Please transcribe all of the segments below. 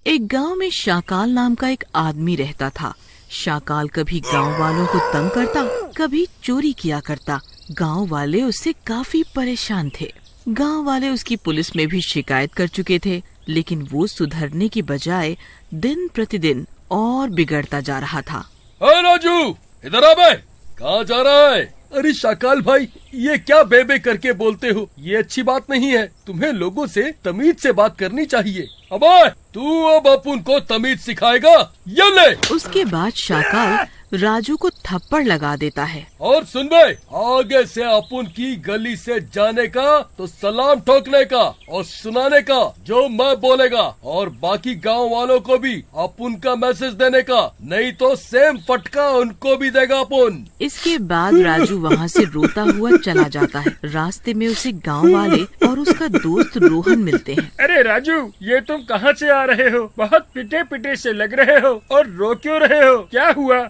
एक गांव में शाकाल नाम का एक आदमी रहता था। शाकाल कभी गांव वालों को तंग करता, कभी चोरी किया करता। गांव वाले उससे काफी परेशान थे। गांव वाले उसकी पुलिस में भी शिकायत कर चुके थे, लेकिन वो सुधरने की बजाय दिन प्रतिदिन और बिगड़ता जा रहा था। अरे राजू, इधर आ बे, कहाँ जा रहा है? अरे शाकाल भाई, ये क्या बेबे करके बोलते हो? ये अच्छी बात नहीं है। तुम्हें लोगों से तमीज से बात करनी चाहिए। अबे, तू अब अपन को तमीज सिखाएगा? ये ले। उसके बाद शाकाल राजू को थप्पड़ लगा देता है। और सुन बे, आगे से अपन की गली से जाने का तो सलाम ठोकने का और सुनाने का जो मैं बोलेगा, और बाकी गांव वालों को भी अपन का मैसेज देने का, नहीं तो सेम फटका उनको भी देगा अपन। इसके बाद राजू वहाँ से रोता हुआ चला जाता है। रास्ते में उसे गांव वाले और उसका दोस्त रोहन मिलते हैं। अरे राजू, ये तुम कहाँ से आ रहे हो? बहुत पिटे पिटे से लग रहे हो और रो क्यों रहे हो? क्या हुआ?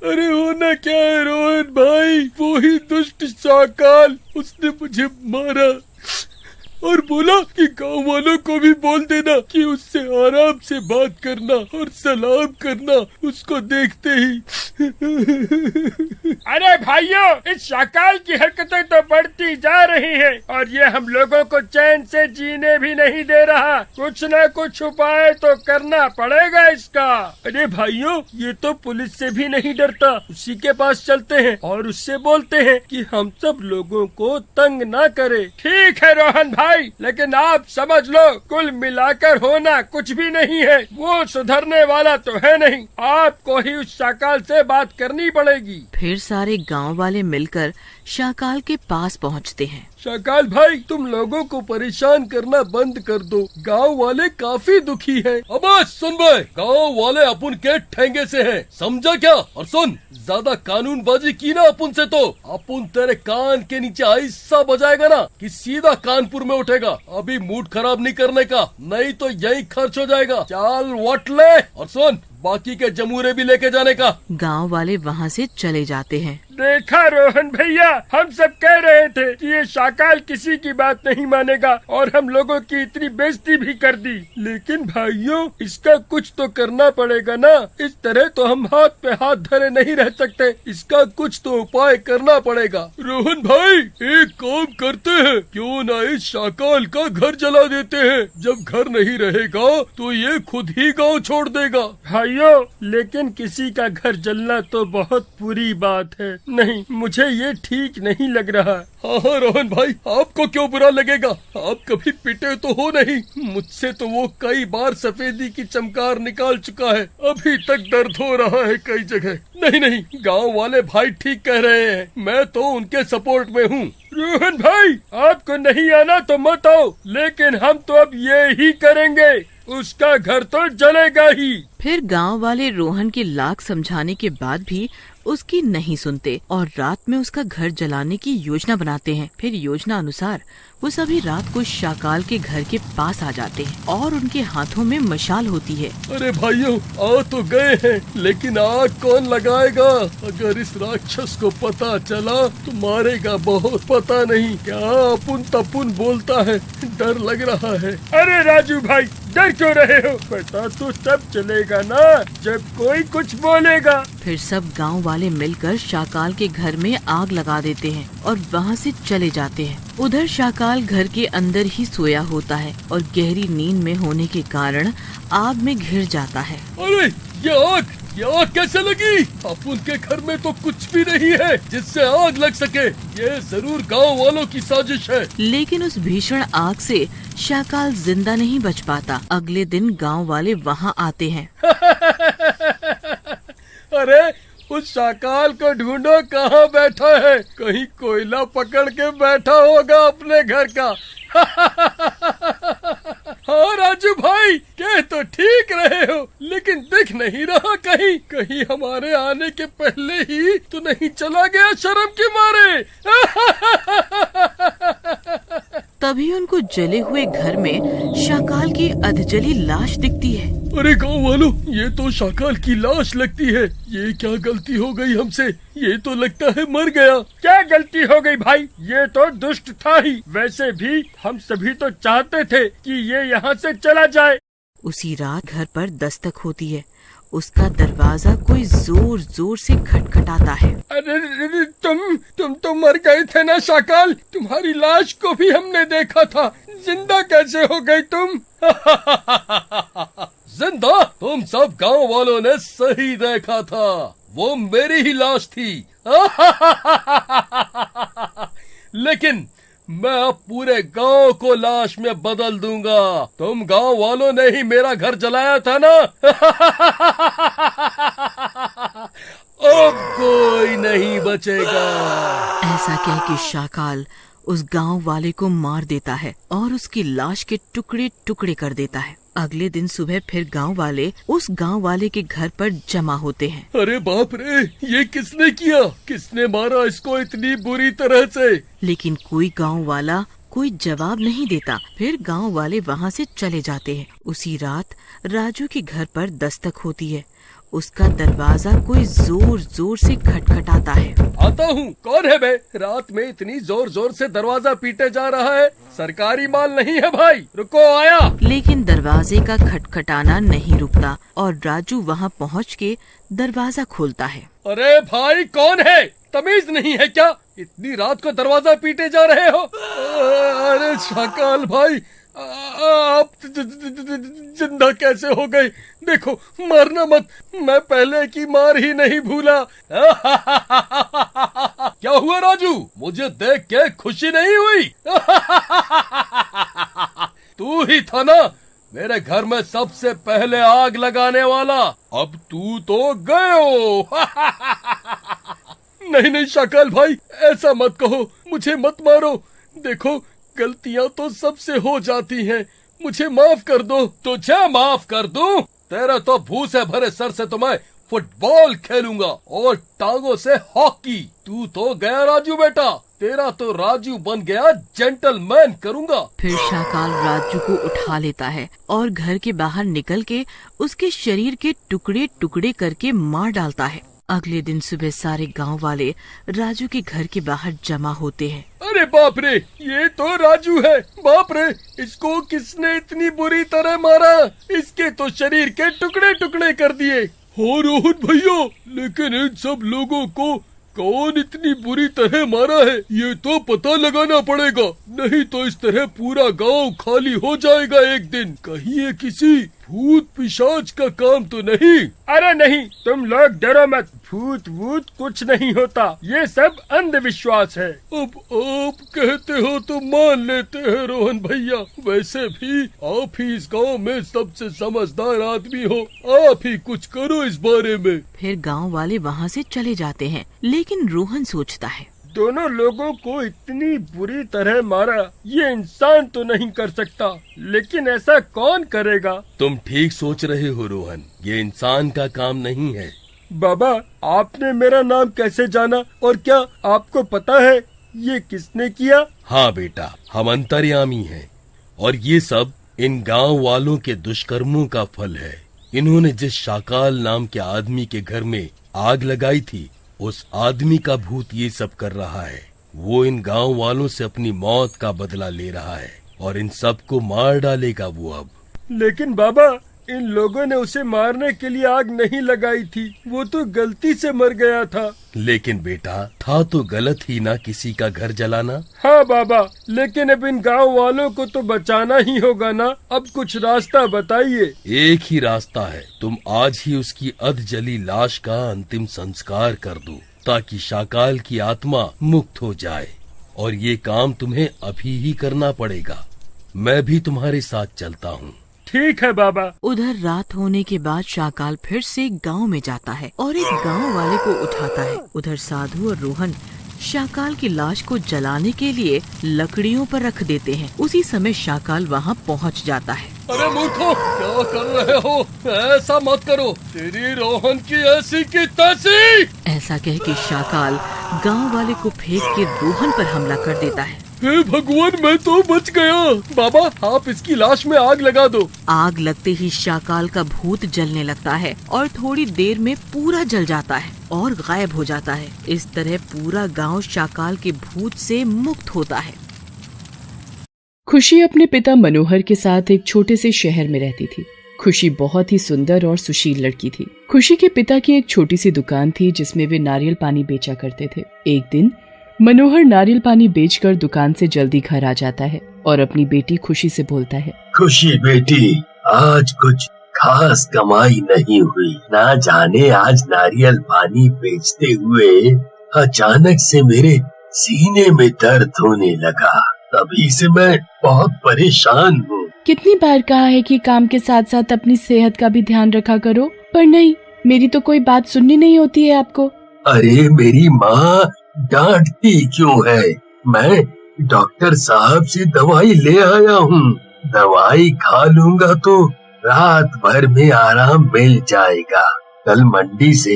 अरे होना क्या है रोहन भाई, वो ही दुष्ट शाकाल, उसने मुझे मारा और बोला कि गांव वालों को भी बोल देना कि उससे आराम से बात करना और सलाम करना उसको देखते ही। अरे भाइयों, इस शाकाल की हरकतें तो बढ़ती जा रही हैं और ये हम लोगों को चैन से जीने भी नहीं दे रहा। कुछ न कुछ उपाय तो करना पड़ेगा इसका। अरे भाइयों, ये तो पुलिस से भी नहीं डरता। उसी के पास चलते हैं और उससे बोलते हैं कि हम सब लोगों को तंग ना करे। ठीक है रोहन भाई, लेकिन आप समझ लो, कुल मिलाकर होना कुछ भी नहीं है। वो सुधरने वाला तो है नहीं। आपको ही उस शाकाल से बात करनी पड़ेगी। फिर सारे गांव वाले मिलकर शाकाल के पास पहुंचते हैं। शाकाल भाई, तुम लोगों को परेशान करना बंद कर दो। गांव वाले काफी दुखी हैं। अब सुन भाई, गांव वाले अपन के ठेंगे से हैं, समझा क्या? और सुन, ज्यादा कानूनबाजी की ना अपन से तो अपन तेरे कान के नीचे ऐसा बजाएगा ना कि सीधा कानपुर में उठेगा। अभी मूड खराब नहीं करने का, नहीं तो यही खर्च हो जाएगा। चल वट ले, और सुन, बाकी के जमूरे भी लेके जाने का। गांव वाले वहाँ से चले जाते हैं। देखा रोहन भैया, हम सब कह रहे थे कि ये शाकाल किसी की बात नहीं मानेगा और हम लोगों की इतनी बेइज्जती भी कर दी। लेकिन भाइयों, इसका कुछ तो करना पड़ेगा ना। इस तरह तो हम हाथ पे हाथ धरे नहीं रह सकते। इसका कुछ तो उपाय करना पड़ेगा। रोहन भाई, एक काम करते हैं, क्यों ना इस शाकाल का घर जला देते हैं। जब घर नहीं रहेगा तो ये खुद ही गाँव छोड़ देगा। भाइयों, लेकिन किसी का घर जलना तो बहुत बुरी बात है। नहीं, मुझे ये ठीक नहीं लग रहा। हाँ रोहन भाई, आपको क्यों बुरा लगेगा? आप कभी पिटे तो हो नहीं। मुझसे तो वो कई बार सफेदी की चमकार निकाल चुका है, अभी तक दर्द हो रहा है कई जगह। नहीं नहीं, गांव वाले भाई ठीक कह रहे हैं, मैं तो उनके सपोर्ट में हूँ। रोहन भाई, आपको नहीं आना तो मत आओ, लेकिन हम तो अब ये ही करेंगे। उसका घर तो जलेगा ही। फिर गांव वाले रोहन के लाख समझाने के बाद भी उसकी नहीं सुनते और रात में उसका घर जलाने की योजना बनाते हैं। फिर योजना अनुसार वो सभी रात को शाकाल के घर के पास आ जाते हैं और उनके हाथों में मशाल होती है। अरे भाइयों, आ तो गए हैं, लेकिन आग कौन लगाएगा? अगर इस राक्षस को पता चला तो मारेगा बहुत। पता नहीं क्या अपुन तपुन बोलता है, डर लग रहा है। अरे राजू भाई, डर क्यों रहे हो? पता तो तब चलेगा ना जब कोई कुछ बोलेगा। फिर सब गांव वाले मिलकर शाकाल के घर में आग लगा देते हैं और वहाँ से चले जाते हैं। उधर शाकाल घर के अंदर ही सोया होता है और गहरी नींद में होने के कारण आग में घिर जाता है। अरे ये आग कैसे लगी? अपन के घर में तो कुछ भी नहीं है जिससे आग लग सके। ये जरूर गांव वालों की साजिश है। लेकिन उस भीषण आग से शाकाल जिंदा नहीं बच पाता। अगले दिन गांव वाले वहां आते हैं। अरे, उस शाकाल को ढूंढो, कहाँ बैठा है? कहीं कोयला पकड़ के बैठा होगा अपने घर का। हाँ राजू भाई, कह तो ठीक रहे हो, लेकिन दिख नहीं रहा कहीं। कहीं हमारे आने के पहले ही तो नहीं चला गया शर्म के मारे? तभी उनको जले हुए घर में शाकाल की अधजली लाश दिखती है। अरे गाँव वालों, ये तो शाकाल की लाश लगती है। ये क्या गलती हो गई हमसे? ये तो लगता है मर गया। क्या गलती हो गई भाई? ये तो दुष्ट था ही। वैसे भी हम सभी तो चाहते थे कि ये यहाँ से चला जाए। उसी रात घर पर दस्तक होती है। उसका दरवाजा कोई जोर जोर से खटखटाता है। अरे तुम तो मर गए थे ना शाकाल? तुम्हारी लाश को भी हमने देखा था। जिंदा कैसे हो गई तुम? जिंदा? तुम सब गांव वालों ने सही देखा था। वो मेरी ही लाश थी। लेकिन मैं अब पूरे गांव को लाश में बदल दूंगा। तुम गांव वालों ने ही मेरा घर जलाया था ना? अब कोई नहीं बचेगा। ऐसा कह के शाकाल उस गांव वाले को मार देता है और उसकी लाश के टुकड़े टुकड़े कर देता है। अगले दिन सुबह फिर गांव वाले उस गांव वाले के घर पर जमा होते हैं। अरे बाप रे, ये किसने किया? किसने मारा इसको इतनी बुरी तरह से? लेकिन कोई गांव वाला कोई जवाब नहीं देता। फिर गांव वाले वहां से चले जाते हैं। उसी रात राजू के घर पर दस्तक होती है। उसका दरवाजा कोई जोर जोर से खटखटाता है। आता हूँ। कौन है बे? रात में इतनी जोर जोर से दरवाजा पीटे जा रहा है। सरकारी माल नहीं है भाई। रुको, आया। लेकिन दरवाजे का खटखटाना नहीं रुकता और राजू वहां पहुंच के दरवाजा खोलता है। अरे भाई, कौन है? तमीज नहीं है क्या? इतनी रात को दरवाजा पीटे जा रहे हो? अरे शाकाल भाई, आप जिंदा कैसे हो गए? देखो, मारना मत। मैं पहले की मार ही नहीं भूला। क्या हुआ राजू? मुझे देख के खुशी नहीं हुई? तू ही था ना मेरे घर में सबसे पहले आग लगाने वाला। अब तू तो गए। नहीं शाकाल भाई, ऐसा मत कहो। मुझे मत मारो। देखो, गलतियां तो सबसे हो जाती हैं। मुझे माफ कर दो। तुझे माफ कर दूं? तेरे तो भूसे भरे सर से तो मैं फुटबॉल खेलूंगा और टांगों से हॉकी। तू तो गया राजू बेटा। तेरा तो राजू बन गया जेंटलमैन करूंगा। फिर शाकाल राजू को उठा लेता है और घर के बाहर निकल के उसके शरीर के टुकड़े टुकड़े करके मार डालता है। अगले दिन सुबह सारे गांव वाले राजू के घर के बाहर जमा होते हैं। अरे बाप रे, ये तो राजू है। बाप रे, इसको किसने इतनी बुरी तरह मारा? इसके तो शरीर के टुकड़े टुकड़े कर दिए। हो रोहन भैया, लेकिन इन सब लोगों को कौन इतनी बुरी तरह मारा है, ये तो पता लगाना पड़ेगा। नहीं तो इस तरह पूरा गांव खाली हो जाएगा एक दिन। कहीं ये किसी भूत पिशाच का काम तो नहीं? अरे नहीं, तुम लोग डरो मत। भूत वूत कुछ नहीं होता। ये सब अंधविश्वास है। अब आप कहते हो तो मान लेते हैं रोहन भैया। वैसे भी आप ही इस गांव में सबसे समझदार आदमी हो। आप ही कुछ करो इस बारे में। फिर गांव वाले वहां से चले जाते हैं। लेकिन रोहन सोचता है, दोनों लोगों को इतनी बुरी तरह मारा, ये इंसान तो नहीं कर सकता। लेकिन ऐसा कौन करेगा? तुम ठीक सोच रहे हो रोहन, ये इंसान का काम नहीं है। बाबा, आपने मेरा नाम कैसे जाना? और क्या आपको पता है ये किसने किया? हाँ बेटा, हम अंतर्यामी हैं और ये सब इन गांव वालों के दुष्कर्मों का फल है। इन्होंने जिस शाकाल नाम के आदमी के घर में आग लगाई थी, उस आदमी का भूत ये सब कर रहा है। वो इन गांव वालों से अपनी मौत का बदला ले रहा है और इन सबको मार डालेगा वो अब। लेकिन बाबा, इन लोगों ने उसे मारने के लिए आग नहीं लगाई थी। वो तो गलती से मर गया था। लेकिन बेटा, था तो गलत ही ना किसी का घर जलाना। हाँ बाबा, लेकिन अब इन गांव वालों को तो बचाना ही होगा ना। अब कुछ रास्ता बताइए। एक ही रास्ता है, तुम आज ही उसकी अध जली लाश का अंतिम संस्कार कर दो ताकि शाकाल की आत्मा मुक्त हो जाए। और ये काम तुम्हें अभी ही करना पड़ेगा। मैं भी तुम्हारे साथ चलता हूँ। ठीक है बाबा। उधर रात होने के बाद शाकाल फिर से गांव में जाता है और एक गांव वाले को उठाता है। उधर साधु और रोहन शाकाल की लाश को जलाने के लिए लकड़ियों पर रख देते हैं। उसी समय शाकाल वहां पहुंच जाता है। अरे मूर्खों, क्या कर रहे हो? ऐसा मत करो। तेरी रोहन की ऐसी की तैसी। ऐसा कह के शाकाल गांव वाले को फेंक के रोहन पर हमला कर देता है। हे भगवान, मैं तो बच गया। बाबा, आप इसकी लाश में आग लगा दो। आग लगते ही शाकाल का भूत जलने लगता है और थोड़ी देर में पूरा जल जाता है और गायब हो जाता है। इस तरह पूरा गांव शाकाल के भूत से मुक्त होता है। खुशी अपने पिता मनोहर के साथ एक छोटे से शहर में रहती थी। खुशी बहुत ही सुंदर और सुशील लड़की थी। खुशी के पिता की एक छोटी सी दुकान थी जिसमें वे नारियल पानी बेचा करते थे। एक दिन मनोहर नारियल पानी बेचकर दुकान से जल्दी घर आ जाता है और अपनी बेटी खुशी से बोलता है, खुशी बेटी, आज कुछ खास कमाई नहीं हुई। ना जाने आज नारियल पानी बेचते हुए अचानक से मेरे सीने में दर्द होने लगा। तभी से मैं बहुत परेशान हूँ। कितनी बार कहा है कि काम के साथ साथ अपनी सेहत का भी ध्यान रखा करो, पर नहीं, मेरी तो कोई बात सुननी नहीं होती है आपको। अरे मेरी माँ डांटती क्यों है? मैं डॉक्टर साहब से दवाई ले आया हूँ। दवाई खा लूंगा तो रात भर में आराम मिल जाएगा। कल मंडी से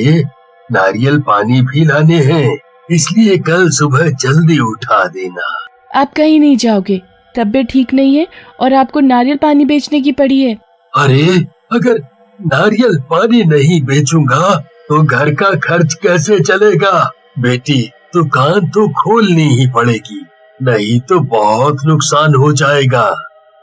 नारियल पानी भी लाने हैं, इसलिए कल सुबह जल्दी उठा देना। आप कहीं नहीं जाओगे, तबीयत ठीक नहीं है और आपको नारियल पानी बेचने की पड़ी है। अरे अगर नारियल पानी नहीं बेचूंगा तो घर का खर्च कैसे चलेगा? बेटी, दुकान तो खोलनी ही पड़ेगी, नहीं तो बहुत नुकसान हो जाएगा।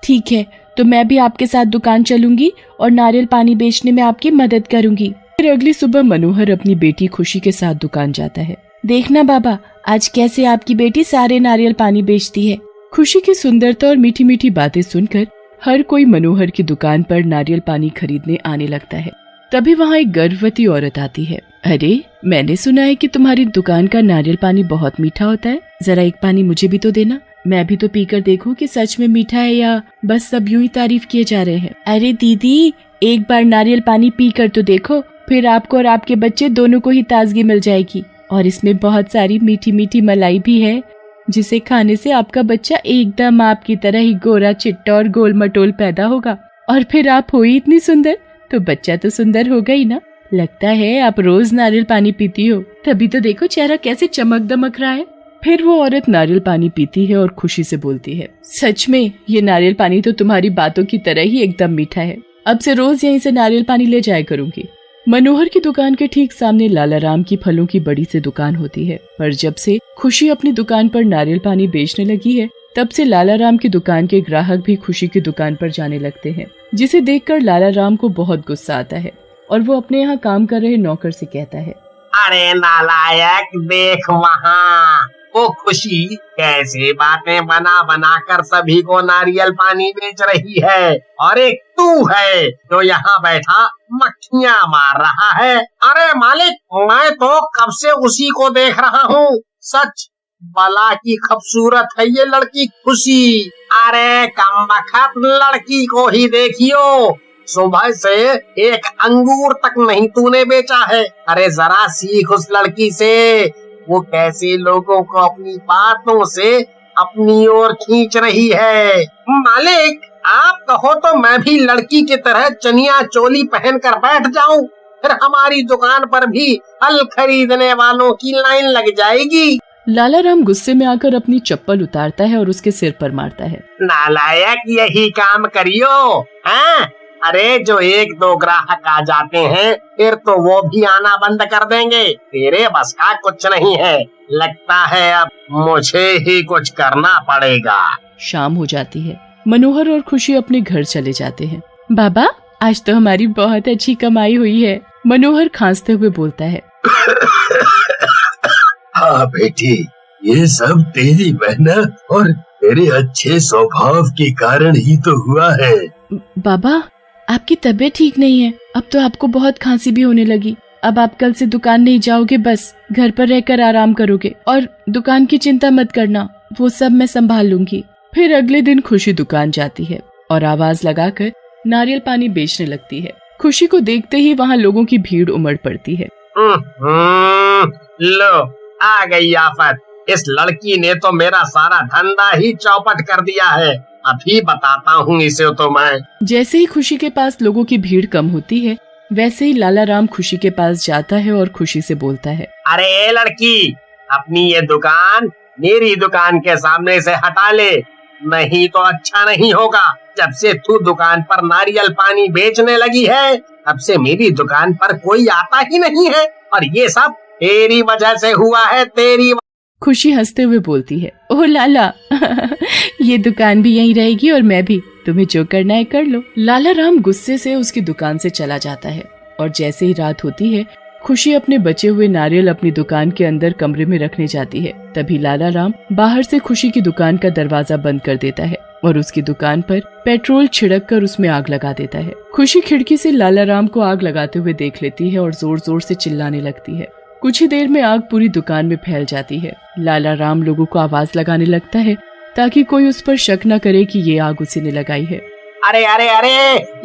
ठीक है, तो मैं भी आपके साथ दुकान चलूंगी और नारियल पानी बेचने में आपकी मदद करूंगी। फिर अगली सुबह मनोहर अपनी बेटी खुशी के साथ दुकान जाता है। देखना बाबा, आज कैसे आपकी बेटी सारे नारियल पानी बेचती है। खुशी की सुंदरता और मीठी मीठी बातें सुनकर हर कोई मनोहर की दुकान पर नारियल पानी खरीदने आने लगता है। तभी वहाँ एक गर्भवती औरत आती है। अरे, मैंने सुना है कि तुम्हारी दुकान का नारियल पानी बहुत मीठा होता है, जरा एक पानी मुझे भी तो देना, मैं भी तो पीकर देखूं कि सच में मीठा है या बस सब यूं ही तारीफ किए जा रहे हैं। अरे दीदी, एक बार नारियल पानी पीकर तो देखो, फिर आपको और आपके बच्चे दोनों को ही ताजगी मिल जाएगी। और इसमें बहुत सारी मीठी मीठी मलाई भी है, जिसे खाने से आपका बच्चा एकदम आपकी तरह ही गोरा चिट्टा और गोल मटोल पैदा होगा। और फिर आप हो ही इतनी सुंदर, तो बच्चा तो सुंदर होगा ही ना। लगता है आप रोज नारियल पानी पीती हो, तभी तो देखो चेहरा कैसे चमक दमक रहा है। फिर वो औरत नारियल पानी पीती है और खुशी से बोलती है, सच में ये नारियल पानी तो तुम्हारी बातों की तरह ही एकदम मीठा है। अब से रोज यहीं से नारियल पानी ले जाया करूंगी। मनोहर की दुकान के ठीक सामने लाला राम की फलों की बड़ी सी दुकान होती है, पर जब से खुशी अपनी दुकान पर नारियल पानी बेचने लगी है, तब से लाला राम की दुकान के ग्राहक भी खुशी की दुकान पर जाने लगते हैं, जिसे देखकर लाला राम को बहुत गुस्सा आता है और वो अपने यहाँ काम कर रहे नौकर से कहता है, अरे नालायक, देख वहाँ वो खुशी कैसे बातें बना बना कर सभी को नारियल पानी बेच रही है, और एक तू है जो यहाँ बैठा मक्खियाँ मार रहा है। अरे मालिक, मैं तो कब से उसी को देख रहा हूँ। सच बला की खूबसूरत है ये लड़की खुशी। अरे कमबख्त लड़की को ही देखियो, सुबह से एक अंगूर तक नहीं तूने बेचा है। अरे जरा सीख उस लड़की से, वो कैसे लोगों को अपनी बातों से अपनी ओर खींच रही है। मालिक, आप कहो तो मैं भी लड़की की तरह चनिया चोली पहन कर बैठ जाऊं, फिर हमारी दुकान पर भी फल खरीदने वालों की लाइन लग जाएगी। लाला राम गुस्से में आकर अपनी चप्पल उतारता है और उसके सिर पर मारता है। नालायक, यही काम करियो। हाँ? अरे जो एक दो ग्राहक आ जाते हैं, फिर तो वो भी आना बंद कर देंगे। तेरे बस का कुछ नहीं है। लगता है अब मुझे ही कुछ करना पड़ेगा। शाम हो जाती है। मनोहर और खुशी अपने घर चले जाते हैं। बाबा, आज तो हमारी बहुत अच्छी कमाई हुई है, मनोहर खांसते हुए बोलता है। हाँ बेटी, ये सब तेरी मेहनत और तेरे अच्छे स्वभाव के कारण ही तो हुआ है। बाबा, आपकी तबीयत ठीक नहीं है, अब तो आपको बहुत खांसी भी होने लगी। अब आप कल से दुकान नहीं जाओगे, बस घर पर रहकर आराम करोगे, और दुकान की चिंता मत करना, वो सब मैं संभाल लूंगी। फिर अगले दिन खुशी दुकान जाती है और आवाज लगाकर नारियल पानी बेचने लगती है। खुशी को देखते ही वहाँ लोगों की भीड़ उमड़ पड़ती है। लो, आ गई आफत। इस लड़की ने तो मेरा सारा धंधा ही चौपट कर दिया है। अभी बताता हूँ इसे तो मैं। जैसे ही खुशी के पास लोगों की भीड़ कम होती है, वैसे ही लाला राम खुशी के पास जाता है और खुशी से बोलता है, अरे लड़की, अपनी ये दुकान मेरी दुकान के सामने से हटा ले, नहीं तो अच्छा नहीं होगा। जब से तू दुकान पर नारियल पानी बेचने लगी है, तब से मेरी दुकान पर कोई आता ही नहीं है, और ये सब तेरी वजह से हुआ है, तेरी। खुशी हंसते हुए बोलती है, ओह लाला ये दुकान भी यहीं रहेगी और मैं भी, तुम्हें जो करना है कर लो। लाला राम गुस्से से उसकी दुकान से चला जाता है और जैसे ही रात होती है, खुशी अपने बचे हुए नारियल अपनी दुकान के अंदर कमरे में रखने जाती है। तभी लाला राम बाहर से खुशी की दुकान का दरवाजा बंद कर देता है और उसकी दुकान पर पेट्रोल छिड़क कर उसमें आग लगा देता है। खुशी खिड़की से लाला राम को आग लगाते हुए देख लेती है और जोर जोर से चिल्लाने लगती है। कुछ ही देर में आग पूरी दुकान में फैल जाती है। लाला राम लोगों को आवाज लगाने लगता है ताकि कोई उस पर शक न करे कि ये आग उसी ने लगाई है। अरे अरे अरे,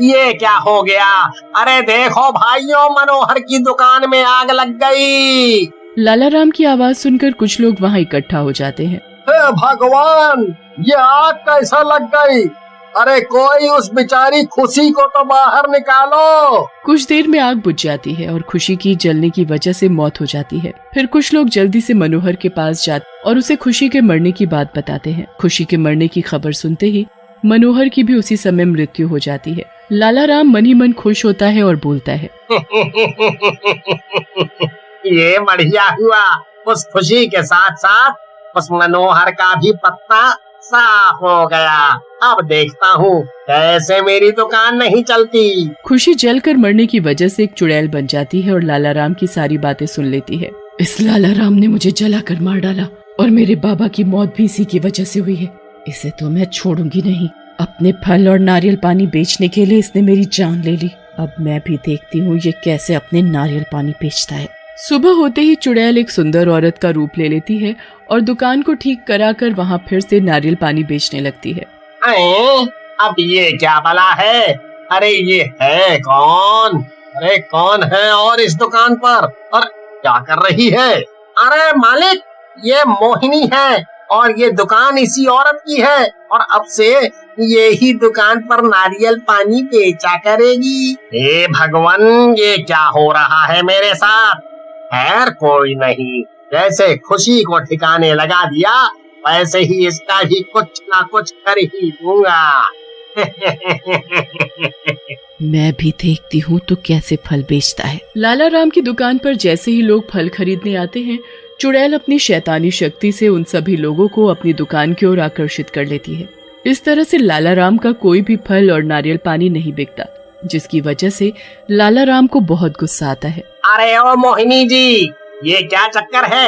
ये क्या हो गया? अरे देखो भाइयों, मनोहर की दुकान में आग लग गई। लाला राम की आवाज सुनकर कुछ लोग वहाँ इकट्ठा हो जाते हैं। हे भगवान, ये आग कैसा लग गई? अरे कोई उस बेचारी खुशी को तो बाहर निकालो। कुछ देर में आग बुझ जाती है और खुशी की जलने की वजह से मौत हो जाती है। फिर कुछ लोग जल्दी से मनोहर के पास जाते और उसे खुशी के मरने की बात बताते हैं। खुशी के मरने की खबर सुनते ही मनोहर की भी उसी समय मृत्यु हो जाती है। लाला राम मन ही मन खुश होता है और बोलता है, ये बढ़िया हुआ। उस खुशी के साथ साथ उस मनोहर का भी पत्ता साफ हो गया। अब देखता हूँ कैसे मेरी दुकान नहीं चलती। खुशी जलकर मरने की वजह से एक चुड़ैल बन जाती है और लाला राम की सारी बातें सुन लेती है। इस लाला राम ने मुझे जलाकर मार डाला और मेरे बाबा की मौत भी इसी की वजह से हुई है। इसे तो मैं छोड़ूंगी नहीं। अपने फल और नारियल पानी बेचने के लिए इसने मेरी जान ले ली। अब मैं भी देखती हूँ ये कैसे अपने नारियल पानी बेचता है। सुबह होते ही चुड़ैल एक सुंदर औरत का रूप ले लेती है और दुकान को ठीक कराकर वहाँ फिर से नारियल पानी बेचने लगती है। अब ये क्या भला है? अरे ये है कौन? अरे कौन है और इस दुकान पर और क्या कर रही है? अरे मालिक, ये मोहिनी है और ये दुकान इसी औरत की है और अब से ये ही दुकान पर नारियल पानी बेचा करेगी। हे भगवान, ये क्या हो रहा है मेरे साथ? खैर कोई नहीं, जैसे खुशी को ठिकाने लगा दिया वैसे ही इसका भी कुछ ना कुछ कर ही दूंगा। मैं भी देखती हूँ तो कैसे फल बेचता है। लाला राम की दुकान पर जैसे ही लोग फल खरीदने आते हैं, चुड़ैल अपनी शैतानी शक्ति से उन सभी लोगों को अपनी दुकान की ओर आकर्षित कर लेती है। इस तरह से लाला राम का कोई भी फल और नारियल पानी नहीं बिकता, जिसकी वजह से लाला राम को बहुत गुस्सा आता है। अरे ओ मोहिनी जी, ये क्या चक्कर है?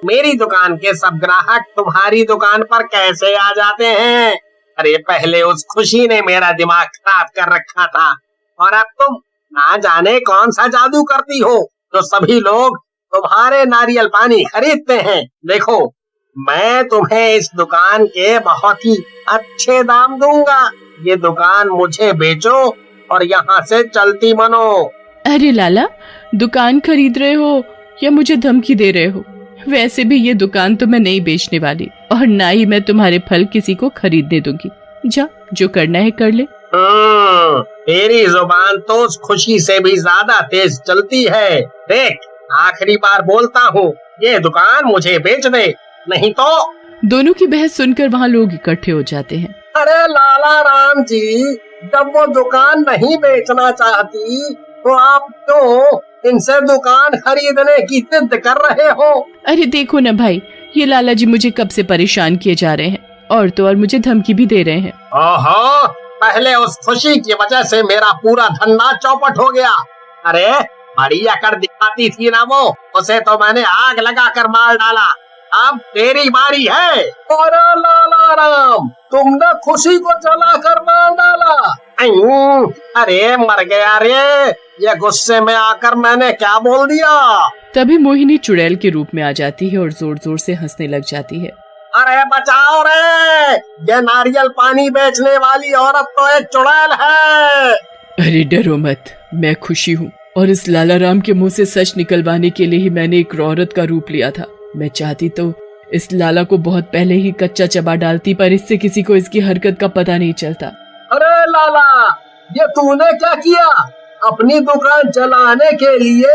मेरी दुकान के सब ग्राहक तुम्हारी दुकान पर कैसे आ जाते हैं? अरे पहले उस खुशी ने मेरा दिमाग खराब कर रखा था और अब तुम ना जाने कौन सा जादू करती हो तो सभी लोग तुम्हारे नारियल पानी खरीदते हैं। देखो, मैं तुम्हें इस दुकान के बहुत ही अच्छे दाम दूंगा। ये दुकान मुझे बेचो और यहाँ से चलती बनो। अरे लाला, दुकान खरीद रहे हो या मुझे धमकी दे रहे हो? वैसे भी ये दुकान तो मैं नहीं बेचने वाली और ना ही मैं तुम्हारे फल किसी को खरीदने दूंगी। जा, जो करना है कर ले। तेरी जुबान तो उस खुशी से भी ज्यादा तेज चलती है। देख, आखिरी बार बोलता हूँ, ये दुकान मुझे बेच दे, नहीं तो। दोनों की बहस सुनकर वहाँ लोग इकट्ठे हो जाते हैं। अरे लाला राम जी, जब वो दुकान नहीं बेचना चाहती तो आप क्यों इनसे दुकान खरीदने की जिद कर रहे हो? अरे देखो ना भाई, ये लाला जी मुझे कब से परेशान किए जा रहे हैं और तो और मुझे धमकी भी दे रहे हैं। ओहो, पहले उस खुशी की वजह से मेरा पूरा धंधा चौपट हो गया। अरे बढ़िया कर दिखाती थी ना वो, उसे तो मैंने आग लगा कर मार डाला। अब तेरी बारी है। अरे लाला राम, तुमने खुशी को जला कर मार डाला? अरे मर गया रे, ये गुस्से में आकर मैंने क्या बोल दिया? तभी मोहिनी चुड़ैल के रूप में आ जाती है और जोर जोर से हंसने लग जाती है। अरे बचाओ रे, ये नारियल पानी बेचने वाली औरत तो एक चुड़ैल है। अरे डरो मत, मैं खुशी हूँ और इस लाला राम के मुंह से सच निकलवाने के लिए ही मैंने एक औरत का रूप लिया था। मैं चाहती तो इस लाला को बहुत पहले ही कच्चा चबा डालती, पर इससे किसी को इसकी हरकत का पता नहीं चलता। अरे लाला, ये तूने क्या किया? अपनी दुकान जलाने के लिए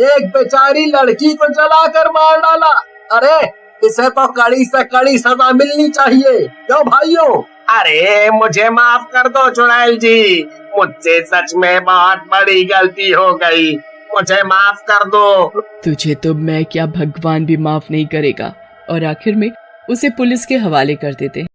एक बेचारी लड़की को जलाकर मार डाला। अरे इसे तो कड़ी से कड़ी सजा मिलनी चाहिए। क्यों भाइयों? अरे मुझे माफ कर दो चुड़ैल जी, मुझसे सच में बहुत बड़ी गलती हो गई, मुझे माफ कर दो। तुझे तो मैं क्या भगवान भी माफ नहीं करेगा। और आखिर में उसे पुलिस के हवाले कर देते हैं।